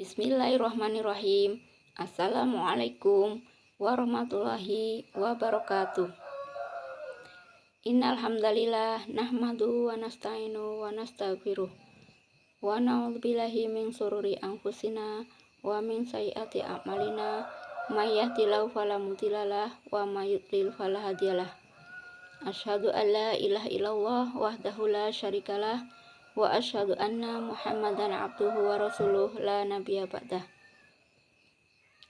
Bismillahirrahmanirrahim. Assalamualaikum warahmatullahi wabarakatuh. Innal hamdalillah nahmadu wa nasta'inu wa nastaghfiruh wa na'udzubillahi min syururi anfusina wa min sayyiati a'malina may yahdihillahu fala mudhillalah wa may yudlil fala hadiyalah. Asyhadu an la ilaha illallah wahdahu la syarikalah wa asyhadu anna Muhammadan abduhu wa rasuluh la nabiyya ba'dah.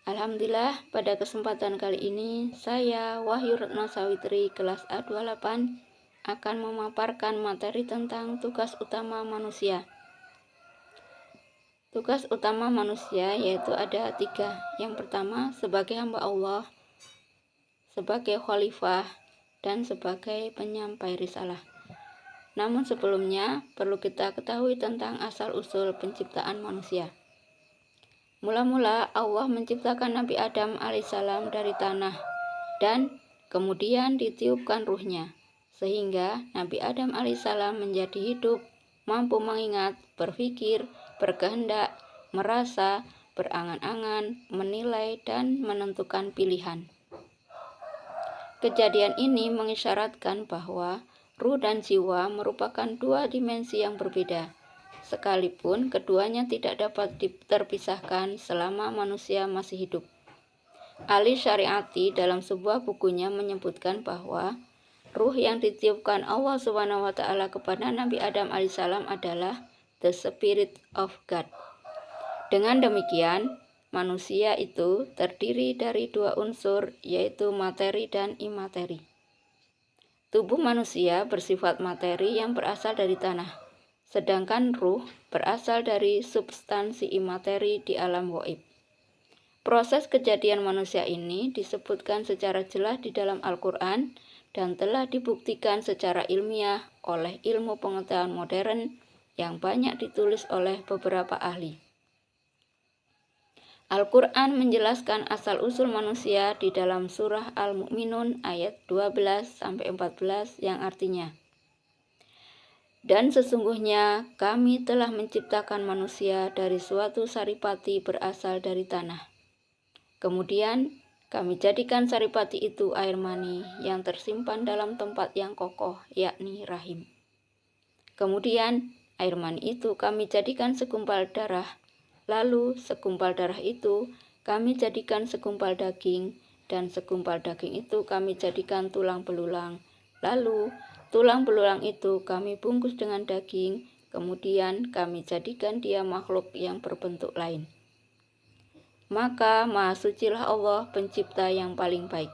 Alhamdulillah, pada kesempatan kali ini saya Wahyu Retno Sawitri kelas A28 akan memaparkan materi tentang tugas utama manusia. Tugas utama manusia yaitu ada 3. Yang pertama sebagai hamba Allah, sebagai khalifah, dan sebagai penyampai risalah. Namun sebelumnya perlu kita ketahui tentang asal-usul penciptaan manusia. Mula-mula Allah menciptakan Nabi Adam alaihissalam dari tanah dan kemudian ditiupkan ruhnya, sehingga Nabi Adam alaihissalam menjadi hidup, mampu mengingat, berpikir, berkehendak, merasa, berangan-angan, menilai, dan menentukan pilihan. Kejadian ini mengisyaratkan bahwa ruh dan jiwa merupakan 2 dimensi yang berbeda, sekalipun keduanya tidak dapat terpisahkan selama manusia masih hidup. Ali Syariati dalam sebuah bukunya menyebutkan bahwa ruh yang ditiupkan Allah SWT kepada Nabi Adam alaihissalam adalah the Spirit of God. Dengan demikian, manusia itu terdiri dari 2 unsur, yaitu materi dan imateri. Tubuh manusia bersifat materi yang berasal dari tanah, sedangkan ruh berasal dari substansi imateri di alam gaib. Proses kejadian manusia ini disebutkan secara jelas di dalam Al-Quran dan telah dibuktikan secara ilmiah oleh ilmu pengetahuan modern yang banyak ditulis oleh beberapa ahli. Al-Quran menjelaskan asal-usul manusia di dalam surah Al-Mu'minun ayat 12-14 yang artinya, dan sesungguhnya kami telah menciptakan manusia dari suatu saripati berasal dari tanah. Kemudian kami jadikan saripati itu air mani yang tersimpan dalam tempat yang kokoh, yakni rahim. Kemudian air mani itu kami jadikan segumpal darah. Lalu segumpal darah itu kami jadikan segumpal daging, dan segumpal daging itu kami jadikan tulang belulang. Lalu tulang belulang itu kami bungkus dengan daging, kemudian kami jadikan dia makhluk yang berbentuk lain. Maka Maha Sucilah Allah pencipta yang paling baik.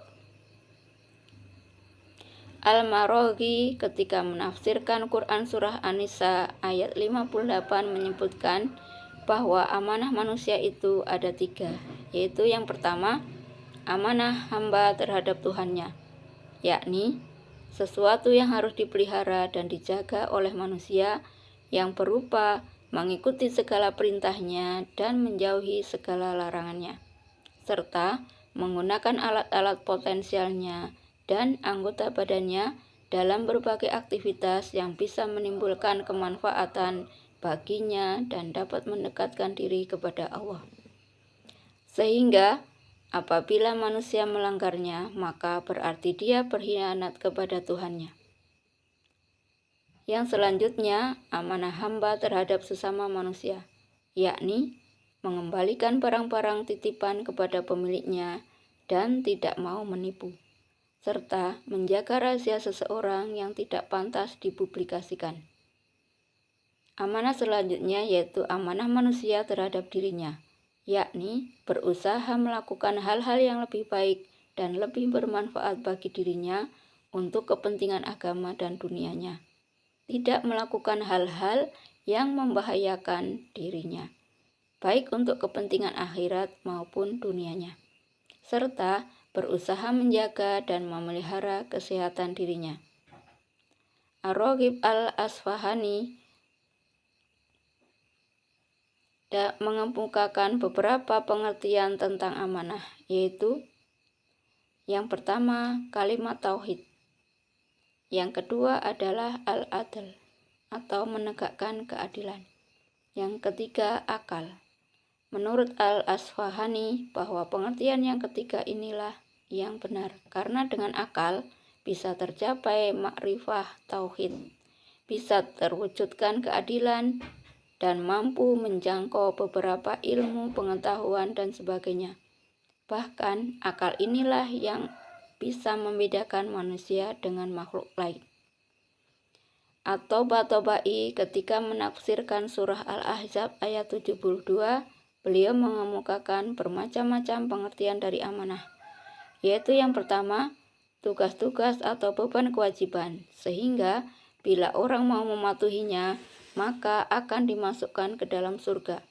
Al-Maraghi ketika menafsirkan Quran surah An-Nisa ayat 58 menyebutkan bahwa amanah manusia itu ada 3, yaitu yang pertama, amanah hamba terhadap Tuhannya, yakni sesuatu yang harus dipelihara dan dijaga oleh manusia yang berupa mengikuti segala perintahnya dan menjauhi segala larangannya, serta menggunakan alat-alat potensialnya dan anggota badannya dalam berbagai aktivitas yang bisa menimbulkan kemanfaatan baginya dan dapat mendekatkan diri kepada Allah. Sehingga apabila manusia melanggarnya, maka berarti dia berkhianat kepada Tuhannya. Yang selanjutnya, amanah hamba terhadap sesama manusia, yakni mengembalikan barang-barang titipan kepada pemiliknya dan tidak mau menipu, serta menjaga rahasia seseorang yang tidak pantas dipublikasikan. Amanah selanjutnya yaitu amanah manusia terhadap dirinya, yakni berusaha melakukan hal-hal yang lebih baik dan lebih bermanfaat bagi dirinya untuk kepentingan agama dan dunianya, tidak melakukan hal-hal yang membahayakan dirinya, baik untuk kepentingan akhirat maupun dunianya, serta berusaha menjaga dan memelihara kesehatan dirinya. Ar-Raghib Al-Asfahani mengemukakan beberapa pengertian tentang amanah, yaitu yang pertama kalimat tauhid, yang kedua adalah al-adl atau menegakkan keadilan, yang ketiga akal, Menurut Al-Asfahani, bahwa pengertian yang ketiga inilah yang benar, karena dengan akal bisa tercapai makrifah tauhid, bisa terwujudkan keadilan, dan mampu menjangkau beberapa ilmu, pengetahuan, dan sebagainya. Bahkan, akal inilah yang bisa membedakan manusia dengan makhluk lain. At-Tabatabai ketika menafsirkan surah Al-Ahzab ayat 72, beliau mengemukakan bermacam-macam pengertian dari amanah, yaitu yang pertama, tugas-tugas atau beban kewajiban, sehingga bila orang mau mematuhinya, maka akan dimasukkan ke dalam surga.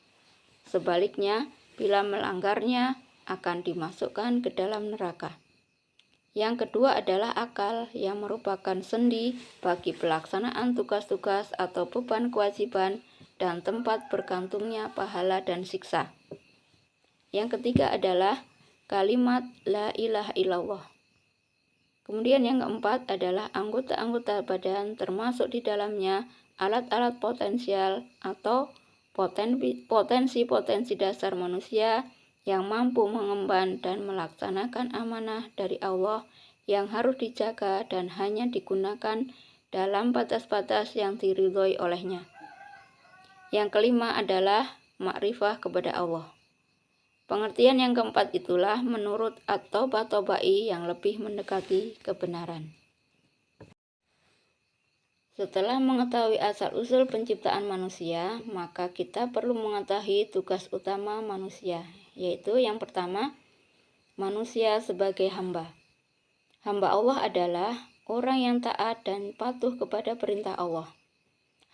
Sebaliknya, bila melanggarnya, akan dimasukkan ke dalam neraka. Yang kedua adalah akal, yang merupakan sendi bagi pelaksanaan tugas-tugas atau beban kewajiban dan tempat bergantungnya pahala dan siksa. Yang ketiga adalah kalimat la ilaha illallah. Kemudian yang keempat adalah anggota-anggota badan, termasuk di dalamnya alat-alat potensial atau potensi-potensi dasar manusia yang mampu mengemban dan melaksanakan amanah dari Allah yang harus dijaga dan hanya digunakan dalam batas-batas yang diridhoi olehnya. Yang kelima adalah makrifah kepada Allah. Pengertian yang keempat itulah menurut At-Tabatabai yang lebih mendekati kebenaran. Setelah mengetahui asal-usul penciptaan manusia, maka kita perlu mengetahui tugas utama manusia, yaitu yang pertama, manusia sebagai hamba. Hamba Allah adalah orang yang taat dan patuh kepada perintah Allah.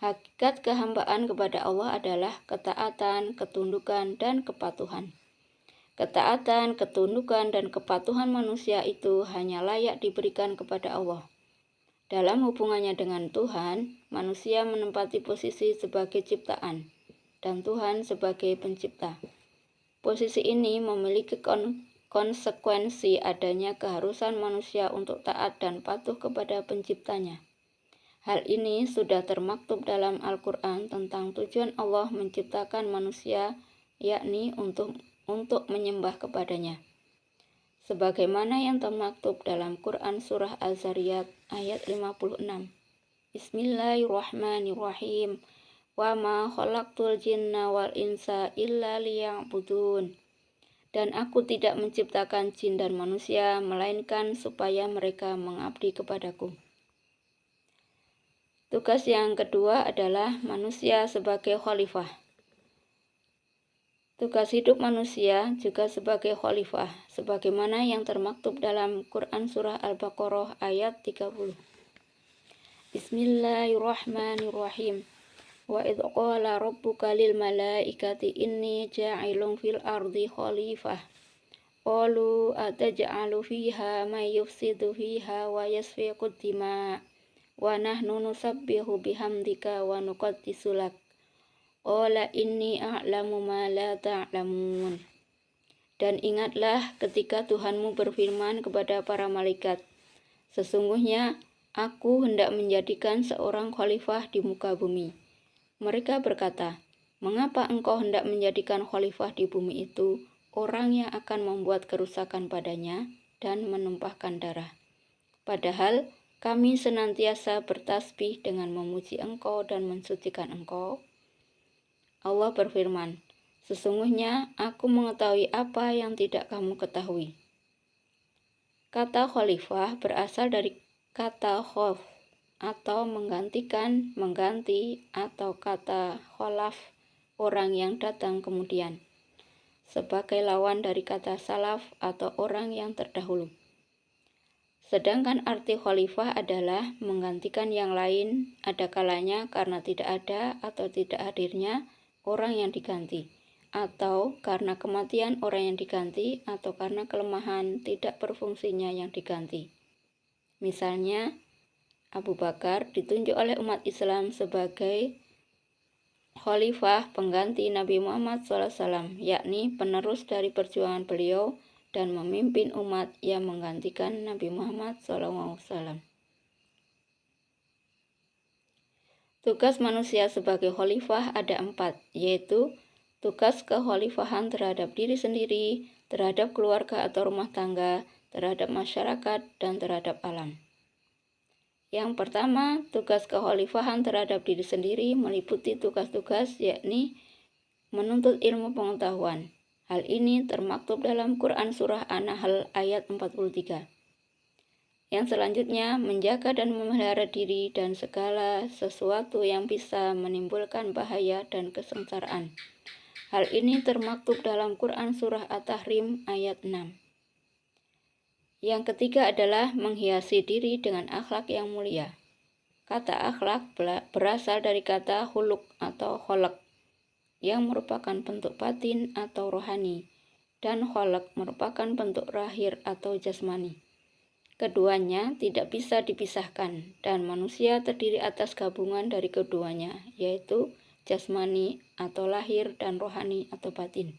Hakikat kehambaan kepada Allah adalah ketaatan, ketundukan, dan kepatuhan. Ketaatan, ketundukan, dan kepatuhan manusia itu hanya layak diberikan kepada Allah. Dalam hubungannya dengan Tuhan, manusia menempati posisi sebagai ciptaan, dan Tuhan sebagai pencipta. Posisi ini memiliki konsekuensi adanya keharusan manusia untuk taat dan patuh kepada penciptanya. Hal ini sudah termaktub dalam Al-Quran tentang tujuan Allah menciptakan manusia, yakni untuk menyembah kepadanya. Sebagaimana yang termaktub dalam Quran Surah Az-Zariyat ayat 56. Bismillahirrahmanirrahim. Wa ma khalaqtul jinna wal insa illa liya'budun. Dan aku tidak menciptakan jin dan manusia, melainkan supaya mereka mengabdi kepadaku. Tugas yang kedua adalah manusia sebagai khalifah. Tugas hidup manusia juga sebagai khalifah, sebagaimana yang termaktub dalam Quran Surah Al-Baqarah ayat 30. Bismillahirrahmanirrahim. Wa idh qala rabbuka lil malaikati inni ja'ilun fil ardi khalifah. Qalu ataj'alu fiha may yufsidu fiha wa yasfiku dima wa nahnu nusabbihu bihamdika wa nuqaddisu lak. Qala inni a'lamu ma la ta'lamun. Dan ingatlah ketika Tuhanmu berfirman kepada para malaikat, sesungguhnya aku hendak menjadikan seorang khalifah di muka bumi. Mereka berkata, mengapa engkau hendak menjadikan khalifah di bumi itu orang yang akan membuat kerusakan padanya dan menumpahkan darah? Padahal kami senantiasa bertasbih dengan memuji engkau dan mensucikan engkau. Allah berfirman, sesungguhnya aku mengetahui apa yang tidak kamu ketahui. Kata khalifah berasal dari kata khaf atau menggantikan, mengganti, atau kata khalaf, orang yang datang kemudian, sebagai lawan dari kata salaf atau orang yang terdahulu. Sedangkan arti khalifah adalah menggantikan yang lain, ada kalanya karena tidak ada atau tidak hadirnya orang yang diganti, atau karena kematian orang yang diganti, atau karena kelemahan tidak berfungsinya yang diganti. Misalnya, Abu Bakar ditunjuk oleh umat Islam sebagai khalifah pengganti Nabi Muhammad SAW, yakni penerus dari perjuangan beliau dan memimpin umat yang menggantikan Nabi Muhammad SAW. Tugas manusia sebagai khalifah ada 4, yaitu tugas kekhalifahan terhadap diri sendiri, terhadap keluarga atau rumah tangga, terhadap masyarakat, dan terhadap alam. Yang pertama, tugas kekhalifahan terhadap diri sendiri meliputi tugas-tugas yakni menuntut ilmu pengetahuan. Hal ini termaktub dalam Quran Surah An-Nahl ayat 43. Yang selanjutnya, menjaga dan memelihara diri dan segala sesuatu yang bisa menimbulkan bahaya dan kesengsaraan. Hal ini termaktub dalam Quran Surah At-Tahrim ayat 6. Yang ketiga adalah menghiasi diri dengan akhlak yang mulia. Kata akhlak berasal dari kata huluk atau kholak, yang merupakan bentuk batin atau rohani, dan kholak merupakan bentuk lahir atau jasmani. Keduanya tidak bisa dipisahkan, dan manusia terdiri atas gabungan dari keduanya, yaitu jasmani atau lahir dan rohani atau batin.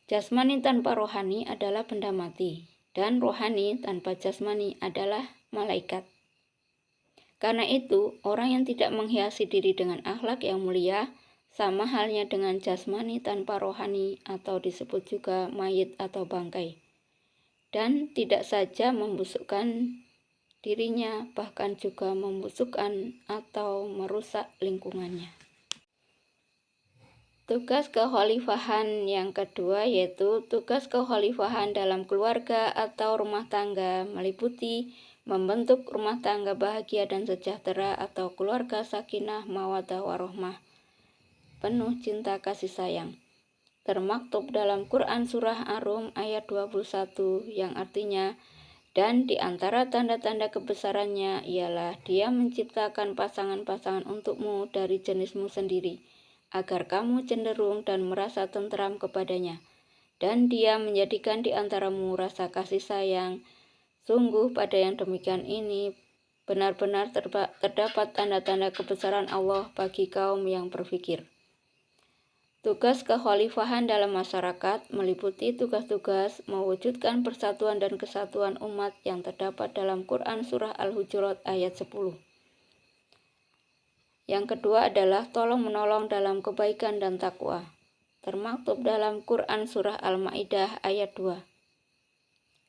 Jasmani tanpa rohani adalah benda mati, dan rohani tanpa jasmani adalah malaikat. Karena itu, orang yang tidak menghiasi diri dengan akhlak yang mulia, sama halnya dengan jasmani tanpa rohani atau disebut juga mayit atau bangkai. Dan tidak saja membusukkan dirinya, bahkan juga membusukkan atau merusak lingkungannya. Tugas kekhalifahan yang kedua yaitu tugas kekhalifahan dalam keluarga atau rumah tangga meliputi membentuk rumah tangga bahagia dan sejahtera atau keluarga sakinah mawaddah warahmah, penuh cinta kasih sayang. Termaktub dalam Quran Surah Ar-Rum ayat 21 yang artinya, dan di antara tanda-tanda kebesarannya ialah Dia menciptakan pasangan-pasangan untukmu dari jenismu sendiri, agar kamu cenderung dan merasa tentram kepadanya, dan Dia menjadikan di antaramu rasa kasih sayang. Sungguh pada yang demikian ini benar-benar terdapat tanda-tanda kebesaran Allah bagi kaum yang berfikir. Tugas kekhalifahan dalam masyarakat meliputi tugas-tugas mewujudkan persatuan dan kesatuan umat yang terdapat dalam Quran Surah Al-Hujurat ayat 10. Yang kedua adalah tolong-menolong dalam kebaikan dan takwa. Termaktub dalam Quran Surah Al-Ma'idah ayat 2.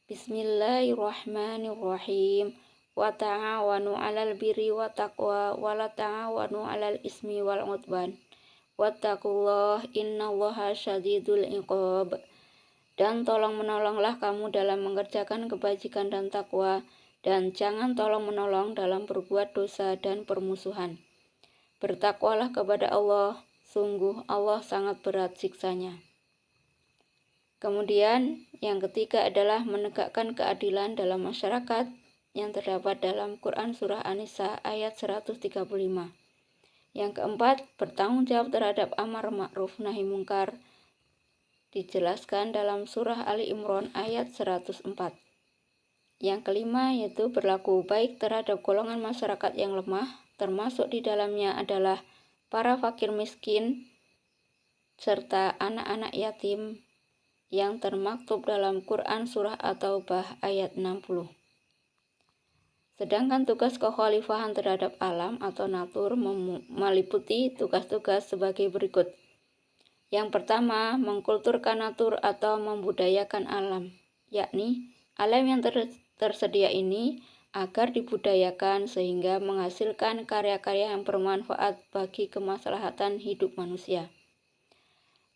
Bismillahirrahmanirrahim. Wa ta'awanu 'alal birri wa taqwa wa la ta'awanu 'alal ismi wal 'udwan. Wattaqullah innallaha syadidul iqab. Dan tolong-menolonglah kamu dalam mengerjakan kebajikan dan takwa, dan jangan tolong-menolong dalam berbuat dosa dan permusuhan. Bertakwalah kepada Allah, sungguh Allah sangat berat siksanya. Kemudian yang ketiga adalah menegakkan keadilan dalam masyarakat yang terdapat dalam Quran Surah An-Nisa ayat 135. Yang keempat, bertanggung jawab terhadap amar ma'ruf nahi mungkar, dijelaskan dalam surah Ali Imran ayat 104. Yang kelima yaitu berlaku baik terhadap golongan masyarakat yang lemah, termasuk di dalamnya adalah para fakir miskin serta anak-anak yatim yang termaktub dalam Quran Surah At-Taubah ayat 60. Sedangkan tugas kekhalifahan terhadap alam atau natur meliputi tugas-tugas sebagai berikut. Yang pertama, mengkulturkan natur atau membudayakan alam, yakni alam yang tersedia ini agar dibudayakan sehingga menghasilkan karya-karya yang bermanfaat bagi kemaslahatan hidup manusia.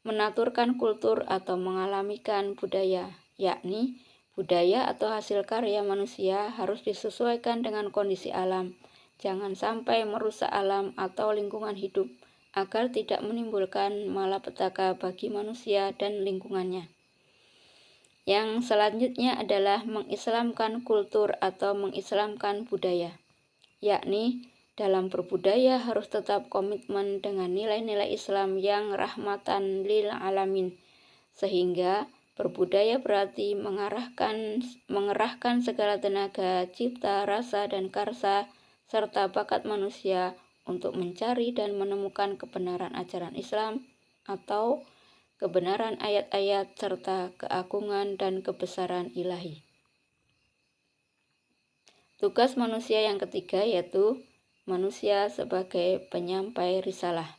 Menaturkan kultur atau mengalamikan budaya, yakni budaya atau hasil karya manusia harus disesuaikan dengan kondisi alam, jangan sampai merusak alam atau lingkungan hidup agar tidak menimbulkan malapetaka bagi manusia dan lingkungannya. Yang selanjutnya adalah mengislamkan kultur atau mengislamkan budaya, yakni dalam berbudaya harus tetap komitmen dengan nilai-nilai Islam yang rahmatan lil alamin, sehingga berbudaya berarti mengerahkan segala tenaga, cipta, rasa, dan karsa, serta bakat manusia untuk mencari dan menemukan kebenaran ajaran Islam atau kebenaran ayat-ayat serta keagungan dan kebesaran ilahi. Tugas manusia yang ketiga yaitu manusia sebagai penyampai risalah.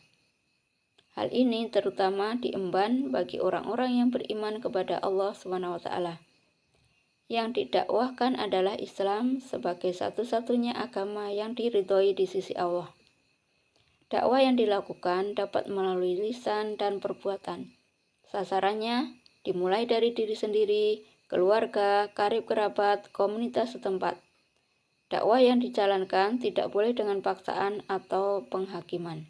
Hal ini terutama diemban bagi orang-orang yang beriman kepada Allah SWT. Yang didakwahkan adalah Islam sebagai satu-satunya agama yang diridhoi di sisi Allah. Dakwah yang dilakukan dapat melalui lisan dan perbuatan. Sasarannya dimulai dari diri sendiri, keluarga, karib kerabat, komunitas setempat. Dakwah yang dijalankan tidak boleh dengan paksaan atau penghakiman.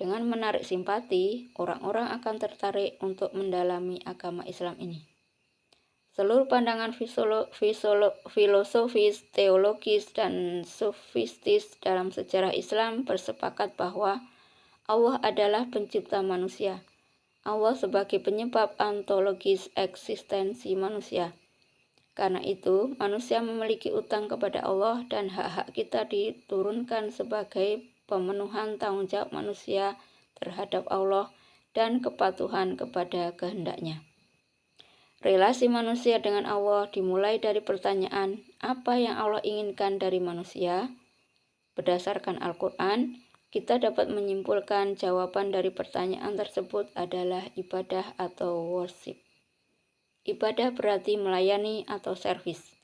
Dengan menarik simpati, orang-orang akan tertarik untuk mendalami agama Islam ini. Seluruh pandangan filosofis, teologis, dan sofistis dalam sejarah Islam bersepakat bahwa Allah adalah pencipta manusia. Allah sebagai penyebab ontologis eksistensi manusia. Karena itu, manusia memiliki utang kepada Allah dan hak-hak kita diturunkan sebagai pemenuhan tanggung jawab manusia terhadap Allah dan kepatuhan kepada kehendak-Nya. Relasi manusia dengan Allah dimulai dari pertanyaan, apa yang Allah inginkan dari manusia? Berdasarkan Al-Quran, kita dapat menyimpulkan jawaban dari pertanyaan tersebut adalah ibadah atau worship. Ibadah berarti melayani atau servis.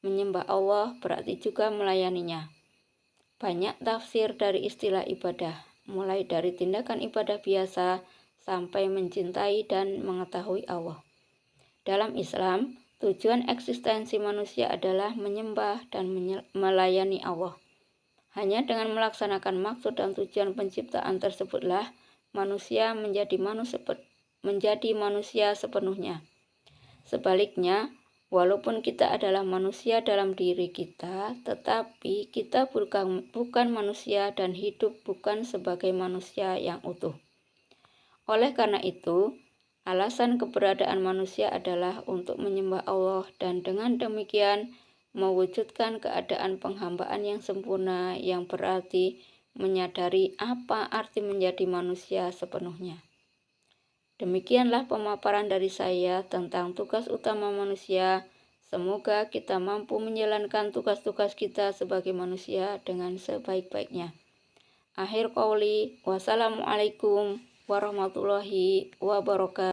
Menyembah Allah berarti juga melayaninya. Banyak tafsir dari istilah ibadah, mulai dari tindakan ibadah biasa sampai mencintai dan mengetahui Allah. Dalam Islam, tujuan eksistensi manusia adalah menyembah dan melayani Allah. Hanya dengan melaksanakan maksud dan tujuan penciptaan tersebutlah manusia menjadi manusia sepenuhnya. Sebaliknya, walaupun kita adalah manusia dalam diri kita, tetapi kita bukan manusia dan hidup bukan sebagai manusia yang utuh. Oleh karena itu, alasan keberadaan manusia adalah untuk menyembah Allah dan dengan demikian mewujudkan keadaan penghambaan yang sempurna yang berarti menyadari apa arti menjadi manusia sepenuhnya. Demikianlah pemaparan dari saya tentang tugas utama manusia. Semoga kita mampu menjalankan tugas-tugas kita sebagai manusia dengan sebaik-baiknya. Akhir qauli, wassalamualaikum warahmatullahi wabarakatuh.